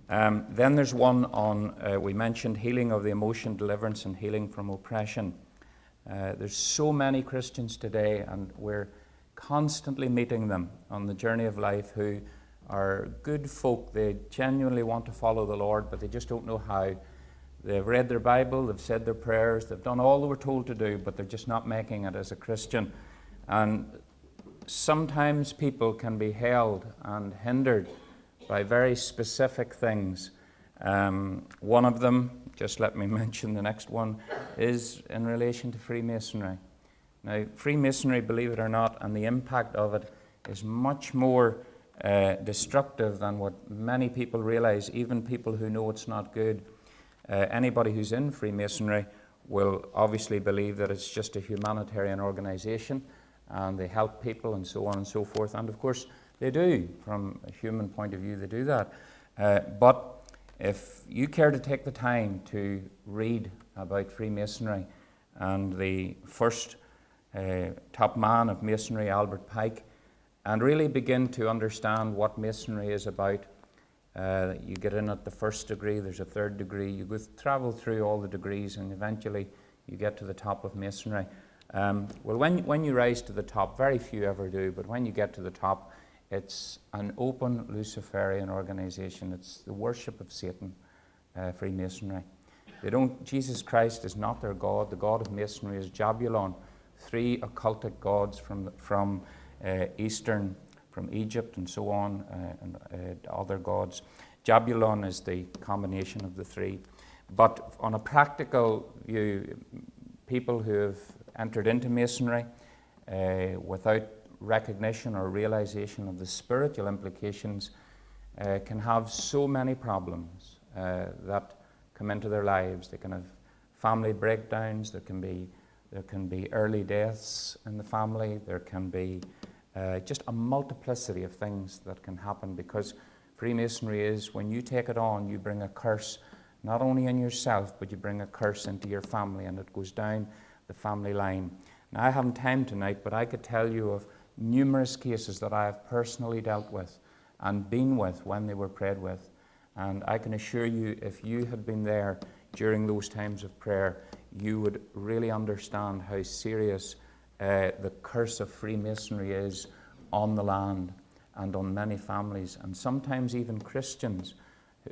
Then there's one on, we mentioned healing of the emotion, deliverance and healing from oppression. There's so many Christians today, and we're constantly meeting them on the journey of life, who are good folk. They genuinely want to follow the Lord, but they just don't know how. They've read their Bible, they've said their prayers, they've done all they were told to do, but they're just not making it as a Christian. And sometimes people can be held and hindered by very specific things. One of them, just let me mention the next one, is in relation to Freemasonry. Now, Freemasonry, believe it or not, and the impact of it is much more destructive than what many people realize, even people who know it's not good. Anybody who's in Freemasonry will obviously believe that it's just a humanitarian organization and they help people and so on and so forth. And of course they do, from a human point of view, they do that. But if you care to take the time to read about Freemasonry and the first top man of Masonry, Albert Pike, and really begin to understand what Masonry is about. You get in at the first degree, there's a third degree, you travel through all the degrees, and eventually you get to the top of Masonry. Well, when you rise to the top, very few ever do, but when you get to the top, it's an open Luciferian organization. It's the worship of Satan, Freemasonry. Jesus Christ is not their God. The God of Masonry is Jabulon, three occultic gods from Eastern, from Egypt and so on, and other gods. Jabulon is the combination of the three. But on a practical view, people who have entered into Masonry without recognition or realization of the spiritual implications can have so many problems that come into their lives. They can have family breakdowns, there can be early deaths in the family, there can be just a multiplicity of things that can happen, because Freemasonry is, when you take it on, you bring a curse not only in yourself, but you bring a curse into your family, and it goes down the family line. Now, I haven't time tonight, but I could tell you of numerous cases that I have personally dealt with and been with when they were prayed with. And I can assure you, if you had been there during those times of prayer, you would really understand how serious the curse of Freemasonry is on the land and on many families, and sometimes even Christians,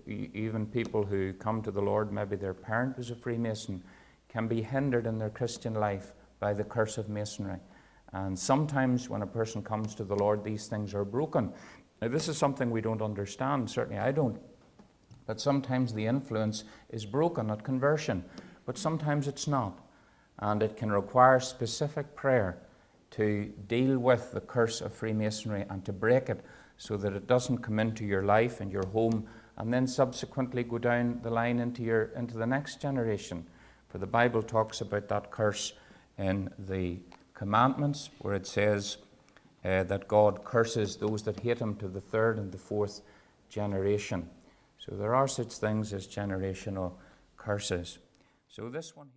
even people who come to the Lord, maybe their parent was a Freemason, can be hindered in their Christian life by the curse of Masonry. And sometimes when a person comes to the Lord, these things are broken. Now, this is something we don't understand, certainly I don't, but sometimes the influence is broken at conversion, but sometimes it's not. And it can require specific prayer to deal with the curse of Freemasonry and to break it so that it doesn't come into your life and your home and then subsequently go down the line into the next generation. For the Bible talks about that curse in the commandments, where it says that God curses those that hate him to the third and the fourth generation. So there are such things as generational curses. So this one